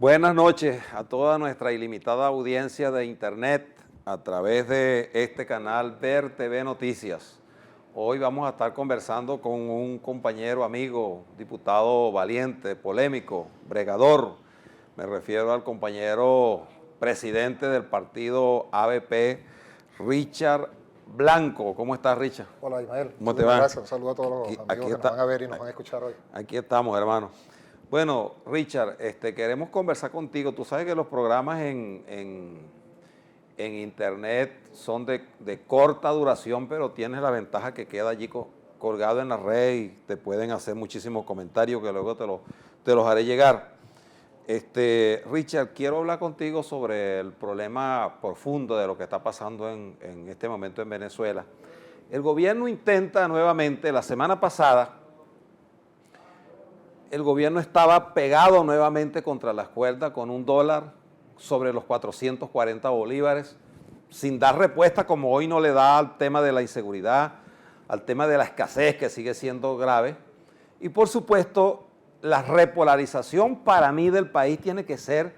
Buenas noches a toda nuestra ilimitada audiencia de internet a través de este canal Ver TV Noticias. Hoy vamos a estar conversando con un compañero, amigo, diputado valiente, polémico, bregador. Me refiero al compañero presidente del partido ABP, Richard Blanco. ¿Cómo estás, Richard? Hola, Ismael. ¿Cómo te va? Gracias. Un saludo a todos los amigos que nos van a ver y nos van a escuchar hoy. Aquí estamos, hermano. Bueno, Richard, queremos conversar contigo. Tú sabes que los programas en internet son de corta duración, pero tienes la ventaja que queda allí colgado en la red y te pueden hacer muchísimos comentarios que luego te los haré llegar. Richard, quiero hablar contigo sobre el problema profundo de lo que está pasando en este momento en Venezuela. El gobierno intenta nuevamente, la semana pasada, el gobierno estaba pegado nuevamente contra las cuerdas con un dólar sobre los 440 bolívares, sin dar respuesta, como hoy no le da al tema de la inseguridad, al tema de la escasez que sigue siendo grave. Y por supuesto, la repolarización para mí del país tiene que ser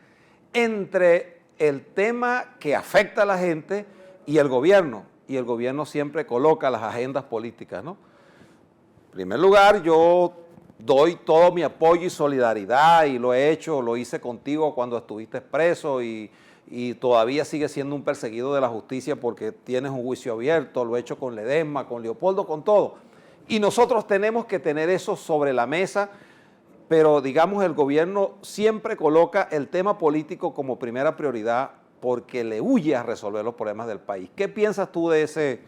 entre el tema que afecta a la gente y el gobierno. Y el gobierno siempre coloca las agendas políticas, ¿no? En primer lugar, yo doy todo mi apoyo y solidaridad y lo he hecho, lo hice contigo cuando estuviste preso y todavía sigue siendo un perseguido de la justicia porque tienes un juicio abierto, lo he hecho con Ledesma, con Leopoldo, con todo. Y nosotros tenemos que tener eso sobre la mesa, pero digamos el gobierno siempre coloca el tema político como primera prioridad porque le huye a resolver los problemas del país. ¿Qué piensas tú de ese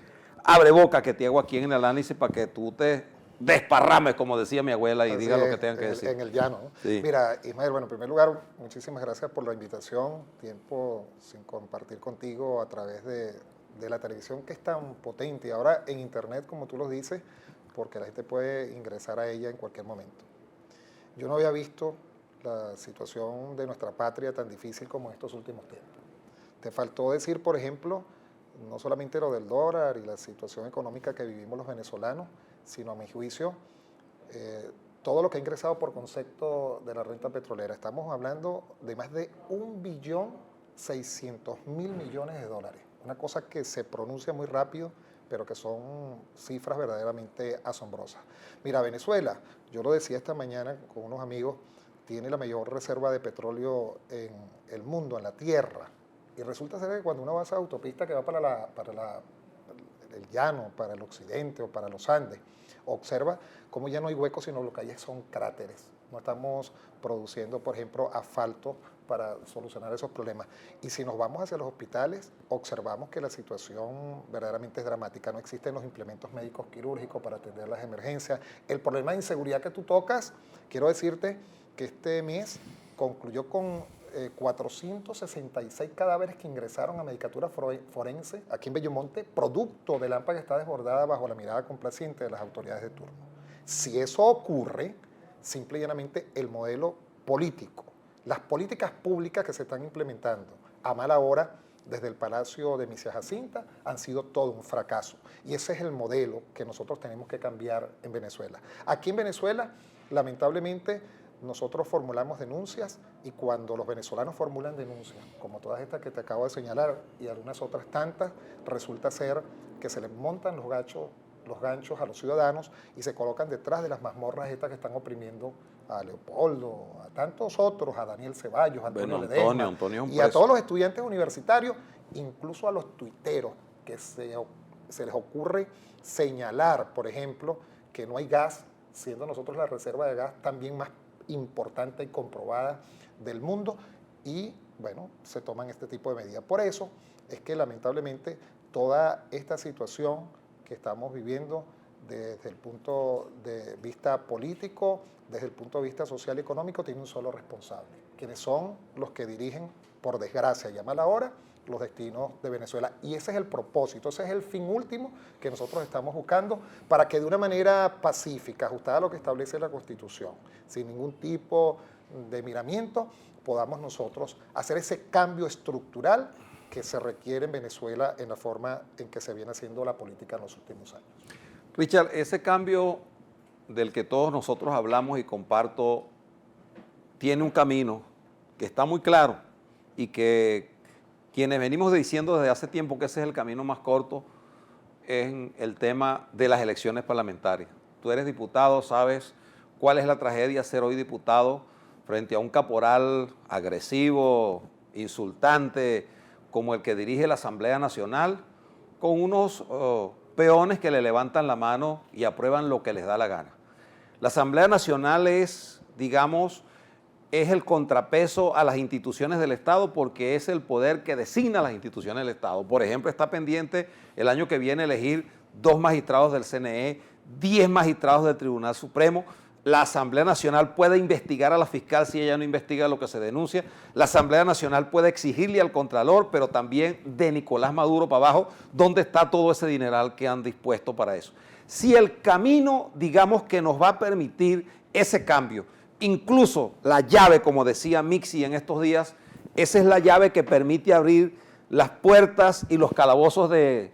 abreboca que te hago aquí en el análisis para que tú te desparrames, como decía mi abuela, y diga lo que tengan que decir? En el llano, ¿no? Sí. Mira, Ismael, bueno, en primer lugar, muchísimas gracias por la invitación. Tiempo sin compartir contigo a través de la televisión que es tan potente y ahora en internet, como tú lo dices, porque la gente puede ingresar a ella en cualquier momento. Yo no había visto la situación de nuestra patria tan difícil como en estos últimos tiempos. Te faltó decir, por ejemplo, no solamente lo del dólar y la situación económica que vivimos los venezolanos, sino a mi juicio, todo lo que ha ingresado por concepto de la renta petrolera. Estamos hablando de más de 1.600.000 millones de dólares. Una cosa que se pronuncia muy rápido, pero que son cifras verdaderamente asombrosas. Mira, Venezuela, yo lo decía esta mañana con unos amigos, tiene la mayor reserva de petróleo en el mundo, en la tierra. Y resulta ser que cuando uno va a esa autopista que va para el llano, para el occidente o para los Andes, observa cómo ya no hay huecos, sino lo que hay son cráteres. No estamos produciendo, por ejemplo, asfalto para solucionar esos problemas. Y si nos vamos hacia los hospitales, observamos que la situación verdaderamente es dramática. No existen los implementos médicos quirúrgicos para atender las emergencias. El problema de inseguridad que tú tocas, quiero decirte que este mes concluyó con 466 cadáveres que ingresaron a medicatura forense aquí en Bellomonte, producto de la AMPA que está desbordada bajo la mirada complaciente de las autoridades de turno. Si eso ocurre, simple y llanamente el modelo político, las políticas públicas que se están implementando a mala hora desde el Palacio de Misia Jacinta han sido todo un fracaso. Y ese es el modelo que nosotros tenemos que cambiar en Venezuela. Aquí en Venezuela, lamentablemente, nosotros formulamos denuncias y cuando los venezolanos formulan denuncias, como todas estas que te acabo de señalar y algunas otras tantas, resulta ser que se les montan los ganchos a los ciudadanos y se colocan detrás de las mazmorras estas que están oprimiendo a Leopoldo, a tantos otros, a Daniel Ceballos, a Antonio Ledesma, y a todos los estudiantes universitarios, incluso a los tuiteros, que se les ocurre señalar, por ejemplo, que no hay gas, siendo nosotros la reserva de gas también más importante y comprobada del mundo, y bueno, se toman este tipo de medidas. Por eso es que lamentablemente toda esta situación que estamos viviendo desde el punto de vista político, desde el punto de vista social y económico, tiene un solo responsable, quienes son los que dirigen, por desgracia y a mala hora, los destinos de Venezuela. Y ese es el propósito, ese es el fin último que nosotros estamos buscando para que de una manera pacífica, ajustada a lo que establece la Constitución, sin ningún tipo de miramiento, podamos nosotros hacer ese cambio estructural que se requiere en Venezuela en la forma en que se viene haciendo la política en los últimos años. Richard, ese cambio del que todos nosotros hablamos y comparto, tiene un camino que está muy claro y que quienes venimos diciendo desde hace tiempo que ese es el camino más corto, es el tema de las elecciones parlamentarias. Tú eres diputado, sabes cuál es la tragedia ser hoy diputado frente a un caporal agresivo, insultante, como el que dirige la Asamblea Nacional, con unos peones que le levantan la mano y aprueban lo que les da la gana. La Asamblea Nacional es, digamos, es el contrapeso a las instituciones del Estado porque es el poder que designa las instituciones del Estado. Por ejemplo, está pendiente el año que viene elegir 2 magistrados del CNE, 10 magistrados del Tribunal Supremo. La Asamblea Nacional puede investigar a la fiscal si ella no investiga lo que se denuncia. La Asamblea Nacional puede exigirle al Contralor, pero también de Nicolás Maduro para abajo, dónde está todo ese dineral que han dispuesto para eso. Si el camino, digamos, que nos va a permitir ese cambio, incluso la llave, como decía Mixi en estos días, esa es la llave que permite abrir las puertas y los calabozos de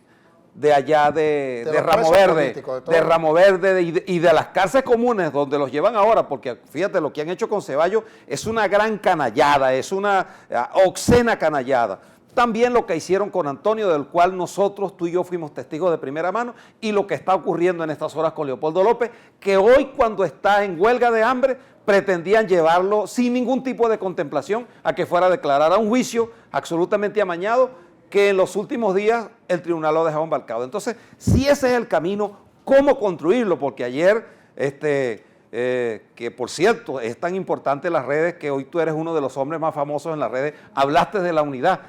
allá de Ramo Verde, de Ramo Verde y de las cárceles comunes donde los llevan ahora, porque fíjate lo que han hecho con Ceballos es una gran canallada, es una obscena canallada. También lo que hicieron con Antonio, del cual nosotros, tú y yo fuimos testigos de primera mano, y lo que está ocurriendo en estas horas con Leopoldo López, que hoy cuando está en huelga de hambre, pretendían llevarlo sin ningún tipo de contemplación a que fuera a declarar a un juicio absolutamente amañado, que en los últimos días el tribunal lo dejaba embarcado. Entonces, si ese es el camino, ¿cómo construirlo? Porque ayer, que por cierto, es tan importante las redes que hoy tú eres uno de los hombres más famosos en las redes, hablaste de la unidad.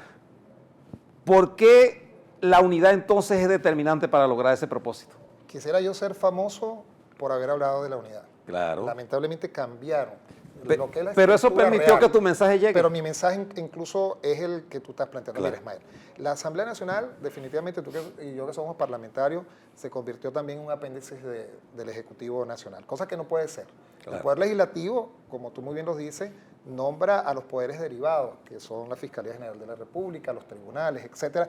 ¿Por qué la unidad entonces es determinante para lograr ese propósito? Quisiera yo ser famoso por haber hablado de la unidad. Claro. Lamentablemente cambiaron. Pero eso permitió real, que tu mensaje llegue. Pero mi mensaje incluso es el que tú estás planteando, claro. Ismael. La Asamblea Nacional, definitivamente tú y yo que somos parlamentarios, se convirtió también en un apéndice del Ejecutivo Nacional, cosa que no puede ser. Claro. El Poder Legislativo, como tú muy bien lo dices, nombra a los poderes derivados, que son la Fiscalía General de la República, los tribunales, etcétera.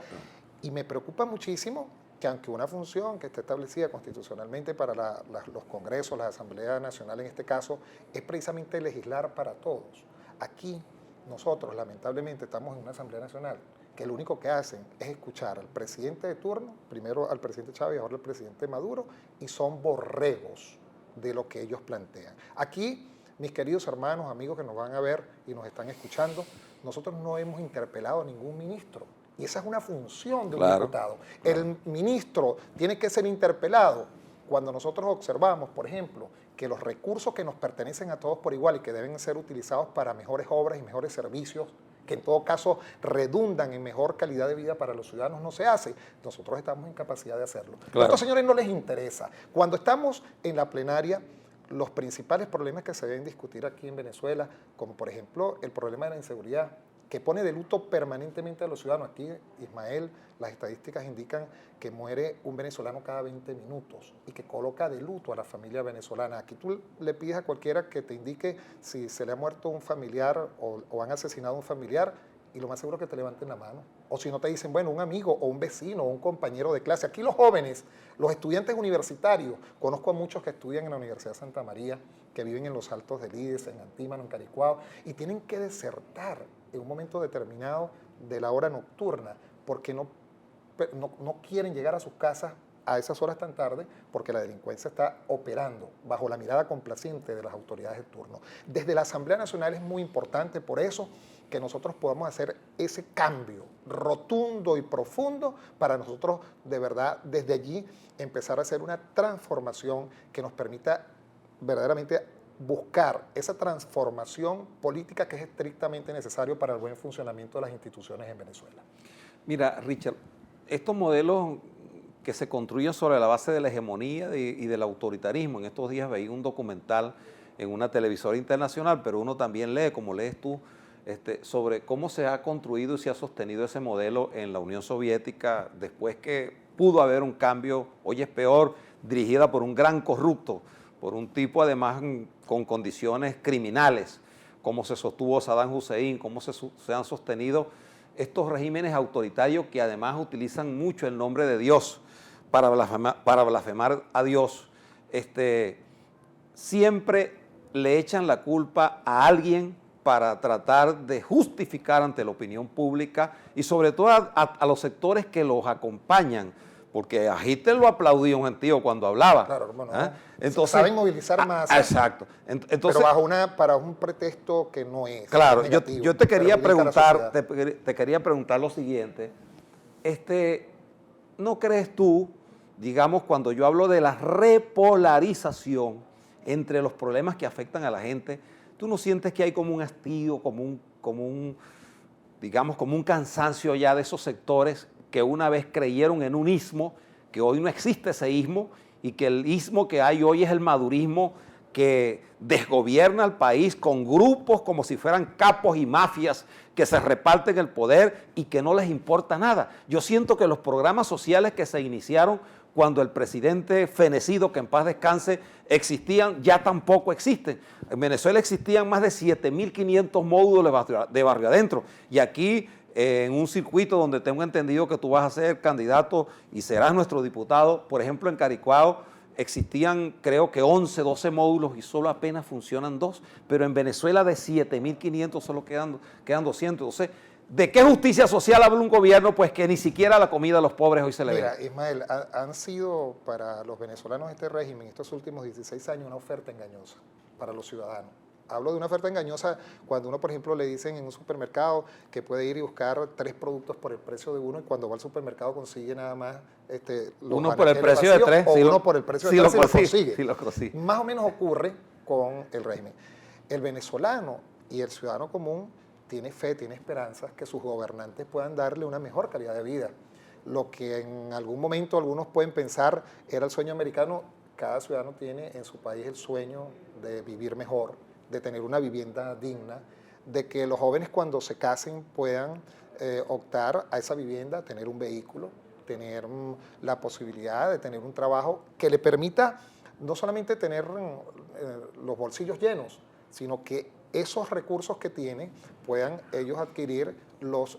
Y me preocupa muchísimo que aunque una función que esté establecida constitucionalmente para los congresos, la Asamblea Nacional en este caso, es precisamente legislar para todos. Aquí nosotros lamentablemente estamos en una Asamblea Nacional que lo único que hacen es escuchar al presidente de turno, primero al presidente Chávez, ahora al presidente Maduro, y son borregos de lo que ellos plantean. Aquí, mis queridos hermanos, amigos que nos van a ver y nos están escuchando, nosotros no hemos interpelado a ningún ministro. Y esa es una función de un diputado. Claro. El ministro tiene que ser interpelado cuando nosotros observamos, por ejemplo, que los recursos que nos pertenecen a todos por igual y que deben ser utilizados para mejores obras y mejores servicios, que en todo caso redundan en mejor calidad de vida para los ciudadanos, no se hace. Nosotros estamos en capacidad de hacerlo. Claro. A estos señores no les interesa. Cuando estamos en la plenaria, los principales problemas que se deben discutir aquí en Venezuela, como por ejemplo el problema de la inseguridad, que pone de luto permanentemente a los ciudadanos. Aquí, Ismael, las estadísticas indican que muere un venezolano cada 20 minutos y que coloca de luto a la familia venezolana. Aquí tú le pides a cualquiera que te indique si se le ha muerto un familiar o han asesinado a un familiar y lo más seguro es que te levanten la mano. O si no te dicen, bueno, un amigo o un vecino o un compañero de clase. Aquí los jóvenes, los estudiantes universitarios, conozco a muchos que estudian en la Universidad de Santa María, que viven en los Altos del Ides, en Antímano, en Caricuao, y tienen que desertar en un momento determinado de la hora nocturna, porque no quieren llegar a sus casas a esas horas tan tarde, porque la delincuencia está operando bajo la mirada complaciente de las autoridades de turno. Desde la Asamblea Nacional es muy importante, por eso, que nosotros podamos hacer ese cambio rotundo y profundo para nosotros, de verdad, desde allí empezar a hacer una transformación que nos permita verdaderamente buscar esa transformación política que es estrictamente necesario para el buen funcionamiento de las instituciones en Venezuela. Mira, Richard, estos modelos que se construyen sobre la base de la hegemonía y del autoritarismo, en estos días veía un documental en una televisora internacional, pero uno también lee, como lees tú, sobre cómo se ha construido y se ha sostenido ese modelo en la Unión Soviética después que pudo haber un cambio, hoy es peor, dirigida por un gran corrupto, por un tipo además con condiciones criminales, cómo se sostuvo Saddam Hussein, cómo se han sostenido estos regímenes autoritarios que además utilizan mucho el nombre de Dios para blasfemar a Dios. Siempre le echan la culpa a alguien para tratar de justificar ante la opinión pública y sobre todo a los sectores que los acompañan, porque a Hitler lo aplaudía un gentío cuando hablaba. Claro, bueno, entonces, saben movilizar más. Exacto. Entonces, pero para un pretexto que no es. Claro, es negativo, yo te quería preguntar, te... te quería preguntar lo siguiente. ¿No crees tú, digamos, cuando yo hablo de la repolarización entre los problemas que afectan a la gente, tú no sientes que hay como un hastío, digamos, como un cansancio ya de esos sectores que una vez creyeron en un ismo, que hoy no existe ese ismo, y que el ismo que hay hoy es el madurismo que desgobierna al país con grupos como si fueran capos y mafias que se reparten el poder y que no les importa nada? Yo siento que los programas sociales que se iniciaron cuando el presidente fenecido, que en paz descanse, existían, ya tampoco existen. En Venezuela existían más de 7.500 módulos de barrio adentro, y aquí en un circuito donde tengo entendido que tú vas a ser candidato y serás nuestro diputado, por ejemplo en Caricuao existían creo que 11, 12 módulos y solo apenas funcionan 2, pero en Venezuela de 7.500 solo quedan 200. Entonces, ¿de qué justicia social habla un gobierno? Pues que ni siquiera la comida a los pobres hoy se le Mira, ve. Ismael, han sido para los venezolanos este régimen, estos últimos 16 años, una oferta engañosa para los ciudadanos. Hablo de una oferta engañosa cuando uno, por ejemplo, le dicen en un supermercado que puede ir y buscar 3 productos por el precio de uno, y cuando va al supermercado consigue nada más uno por el precio de 3, o uno por el precio de 3 si lo consigue. Sí lo consigue. Más o menos ocurre con el régimen. El venezolano y el ciudadano común tiene fe, tiene esperanzas que sus gobernantes puedan darle una mejor calidad de vida. Lo que en algún momento algunos pueden pensar era el sueño americano, cada ciudadano tiene en su país el sueño de vivir mejor, de tener una vivienda digna, de que los jóvenes cuando se casen puedan optar a esa vivienda, tener un vehículo, tener la posibilidad de tener un trabajo que le permita no solamente tener los bolsillos llenos, sino que esos recursos que tiene puedan ellos adquirir los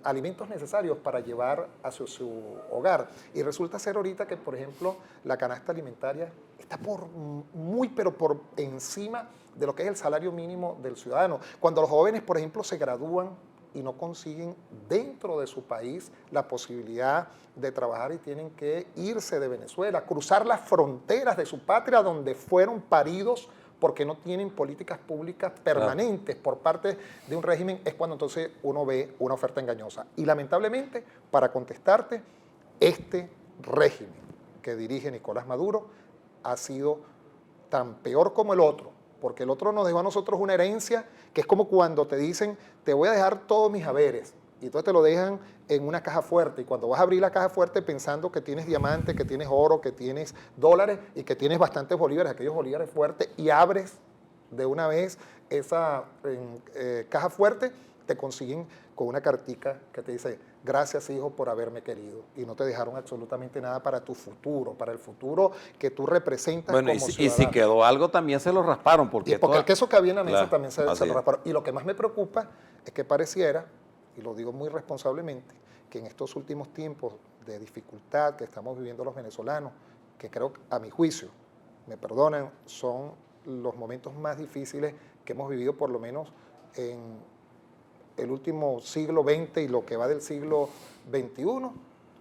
alimentos necesarios para llevar a su hogar. Y resulta ser ahorita que, por ejemplo, la canasta alimentaria está pero por encima de lo que es el salario mínimo del ciudadano. Cuando los jóvenes, por ejemplo, se gradúan y no consiguen dentro de su país la posibilidad de trabajar y tienen que irse de Venezuela, cruzar las fronteras de su patria donde fueron paridos porque no tienen políticas públicas permanentes por parte de un régimen, es cuando entonces uno ve una oferta engañosa. Y lamentablemente, para contestarte, este régimen que dirige Nicolás Maduro ha sido tan peor como el otro, porque el otro nos dejó a nosotros una herencia que es como cuando te dicen, te voy a dejar todos mis haberes, y entonces te lo dejan en una caja fuerte, y cuando vas a abrir la caja fuerte pensando que tienes diamantes, que tienes oro, que tienes dólares y que tienes bastantes bolívares, aquellos bolívares fuertes, y abres de una vez esa caja fuerte, te consiguen con una cartica que te dice, gracias hijo por haberme querido, y no te dejaron absolutamente nada para tu futuro, para el futuro que tú representas como ciudadano. Y si quedó algo también se lo rasparon. Porque el queso que había en la mesa también se lo es. rasparon. Y lo que más me preocupa es que pareciera, y lo digo muy responsablemente, que en estos últimos tiempos de dificultad que estamos viviendo los venezolanos, que creo, a mi juicio, me perdonan, son los momentos más difíciles que hemos vivido por lo menos en el último siglo XX y lo que va del siglo XXI,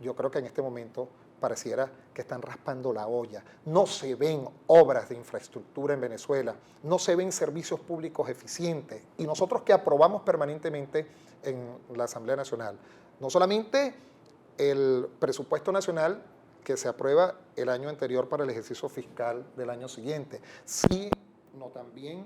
yo creo que en este momento pareciera que están raspando la olla. No se ven obras de infraestructura en Venezuela, no se ven servicios públicos eficientes. Y nosotros que aprobamos permanentemente en la Asamblea Nacional, no solamente el presupuesto nacional que se aprueba el año anterior para el ejercicio fiscal del año siguiente, sino también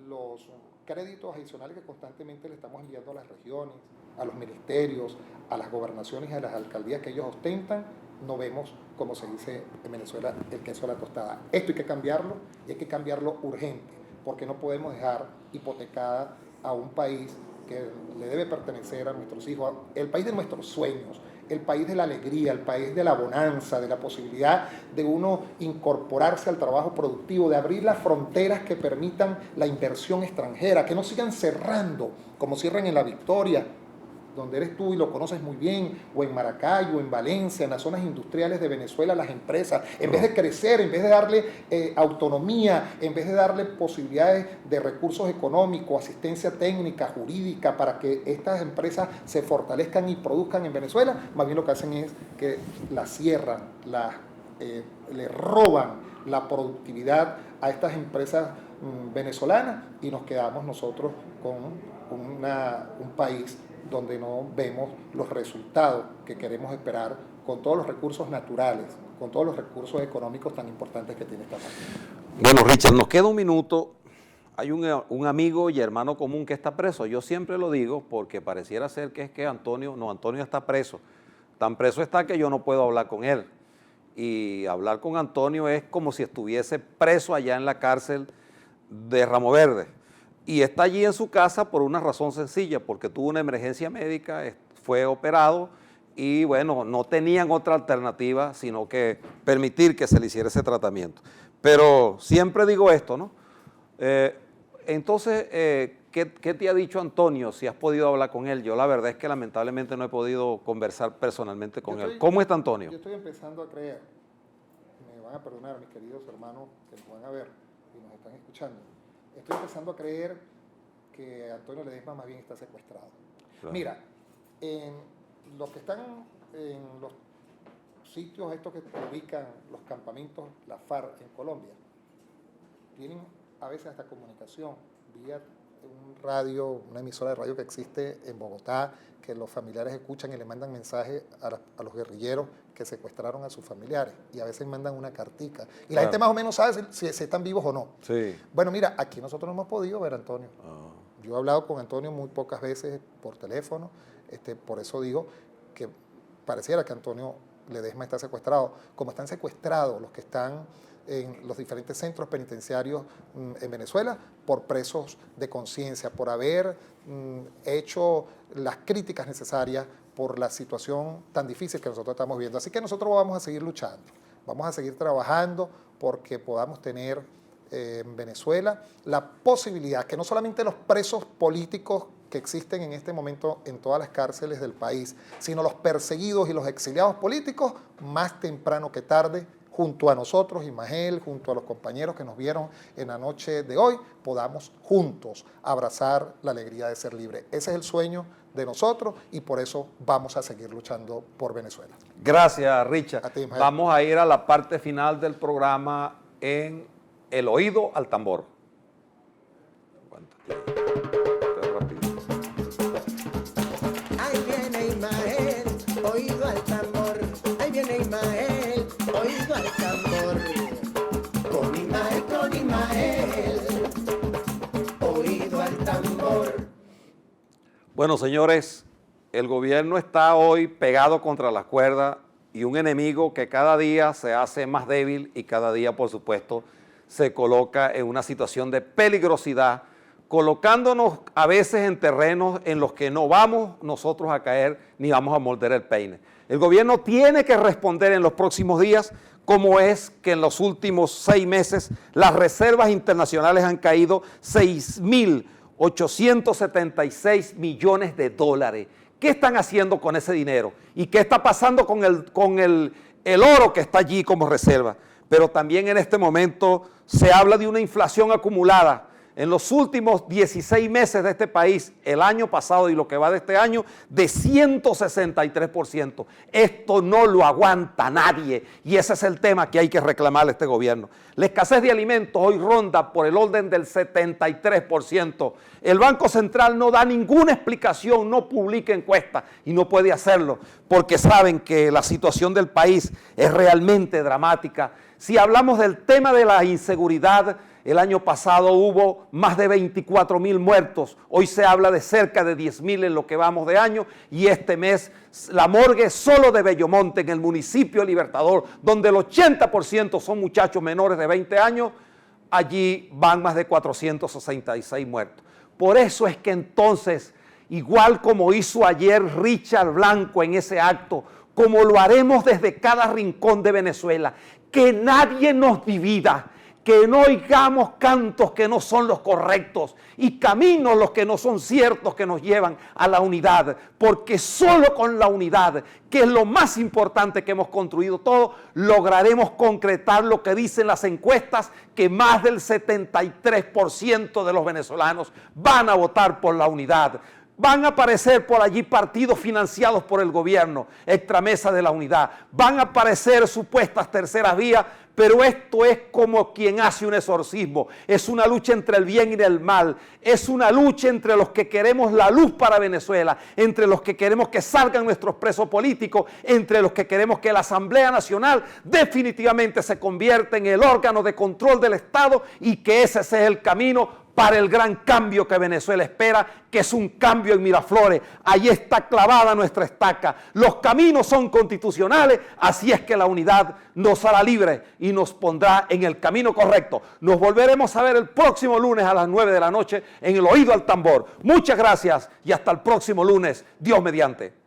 los créditos adicionales que constantemente le estamos enviando a las regiones, a los ministerios, a las gobernaciones y a las alcaldías que ellos ostentan, no vemos, como se dice en Venezuela, el queso a la tostada. Esto hay que cambiarlo, y hay que cambiarlo urgente, porque no podemos dejar hipotecada a un país que le debe pertenecer a nuestros hijos, el país de nuestros sueños, el país de la alegría, el país de la bonanza, de la posibilidad de uno incorporarse al trabajo productivo, de abrir las fronteras que permitan la inversión extranjera, que no sigan cerrando como cierran en La Victoria, donde eres tú y lo conoces muy bien, o en Maracaibo, en Valencia, en las zonas industriales de Venezuela, las empresas, en vez de crecer, en vez de darle autonomía, en vez de darle posibilidades de recursos económicos, asistencia técnica, jurídica, para que estas empresas se fortalezcan y produzcan en Venezuela, más bien lo que hacen es que la cierran, le roban la productividad a estas empresas venezolanas y nos quedamos nosotros con un país donde no vemos los resultados que queremos esperar con todos los recursos naturales, con todos los recursos económicos tan importantes que tiene esta país. Bueno, Richard, nos queda un minuto. Hay un amigo y hermano común que está preso. Yo siempre lo digo porque pareciera ser que es que Antonio está preso. Tan preso está que yo no puedo hablar con él. Y hablar con Antonio es como si estuviese preso allá en la cárcel de Ramo Verde. Y está allí en su casa por una razón sencilla, porque tuvo una emergencia médica, fue operado y bueno, no tenían otra alternativa sino que permitir que se le hiciera ese tratamiento. Pero siempre digo esto, ¿no? Entonces, ¿qué te ha dicho Antonio? Si has podido hablar con él. Yo la verdad es que lamentablemente no he podido conversar personalmente con él. ¿Cómo está Antonio? Yo estoy empezando a creer, me van a perdonar mis queridos hermanos que nos van a ver y nos están escuchando, estoy empezando a creer que Antonio Ledesma más bien está secuestrado. Claro. Mira, los que están en los sitios estos que ubican los campamentos, la FARC en Colombia, tienen a veces hasta comunicación vía un radio, una emisora de radio que existe en Bogotá, que los familiares escuchan y le mandan mensajes a los guerrilleros que secuestraron a sus familiares, y a veces mandan una cartica. Y la gente más o menos sabe si están vivos o no. Sí. Bueno, mira, aquí nosotros no hemos podido ver a Antonio. Yo he hablado con Antonio muy pocas veces por teléfono, por eso digo que pareciera que Antonio Ledesma está secuestrado, como están secuestrados los que están en los diferentes centros penitenciarios en Venezuela por presos de conciencia, por haber hecho las críticas necesarias por la situación tan difícil que nosotros estamos viendo. Así que nosotros vamos a seguir luchando, vamos a seguir trabajando porque podamos tener en Venezuela la posibilidad que no solamente los presos políticos que existen en este momento en todas las cárceles del país, sino los perseguidos y los exiliados políticos, más temprano que tarde, junto a nosotros, Imagel, junto a los compañeros que nos vieron en la noche de hoy, podamos juntos abrazar la alegría de ser libre. Ese es el sueño de nosotros y por eso vamos a seguir luchando por Venezuela. Gracias, Richard. A ti, Imagel. Vamos a ir a la parte final del programa en El Oído al Tambor. Ahí viene Imagel, oído al tambor. Ahí viene Imagel, oído al tambor. Con Imagel, oído al tambor. Bueno, señores, el gobierno está hoy pegado contra las cuerdas y un enemigo que cada día se hace más débil y cada día, por supuesto, se coloca en una situación de peligrosidad, colocándonos a veces en terrenos en los que no vamos nosotros a caer ni vamos a morder el peine. El gobierno tiene que responder en los próximos días cómo es que en los últimos 6 meses las reservas internacionales han caído 6.876 millones de dólares. ¿Qué están haciendo con ese dinero? ¿Y qué está pasando con el oro que está allí como reserva? Pero también en este momento se habla de una inflación acumulada en los últimos 16 meses de este país, el año pasado y lo que va de este año, de 163%. Esto no lo aguanta nadie y ese es el tema que hay que reclamarle a este gobierno. La escasez de alimentos hoy ronda por el orden del 73%. El Banco Central no da ninguna explicación, no publica encuestas y no puede hacerlo porque saben que la situación del país es realmente dramática. Si hablamos del tema de la inseguridad, el año pasado hubo más de 24.000 muertos, hoy se habla de cerca de 10.000 en lo que vamos de año y este mes la morgue solo de Bellomonte, en el municipio Libertador, donde el 80% son muchachos menores de 20 años, allí van más de 466 muertos. Por eso es que entonces, igual como hizo ayer Richard Blanco en ese acto, como lo haremos desde cada rincón de Venezuela, que nadie nos divida, que no oigamos cantos que no son los correctos y caminos los que no son ciertos que nos llevan a la unidad, porque solo con la unidad, que es lo más importante que hemos construido todos, lograremos concretar lo que dicen las encuestas, que más del 73% de los venezolanos van a votar por la unidad. Van a aparecer por allí partidos financiados por el gobierno, extramesa de la unidad. Van a aparecer supuestas terceras vías, pero esto es como quien hace un exorcismo. Es una lucha entre el bien y el mal. Es una lucha entre los que queremos la luz para Venezuela, entre los que queremos que salgan nuestros presos políticos, entre los que queremos que la Asamblea Nacional definitivamente se convierta en el órgano de control del Estado y que ese sea el camino para el gran cambio que Venezuela espera, que es un cambio en Miraflores. Allí está clavada nuestra estaca. Los caminos son constitucionales, así es que la unidad nos hará libre y nos pondrá en el camino correcto. Nos volveremos a ver el próximo lunes a las 9 de la noche en el Oído al Tambor. Muchas gracias y hasta el próximo lunes, Dios mediante.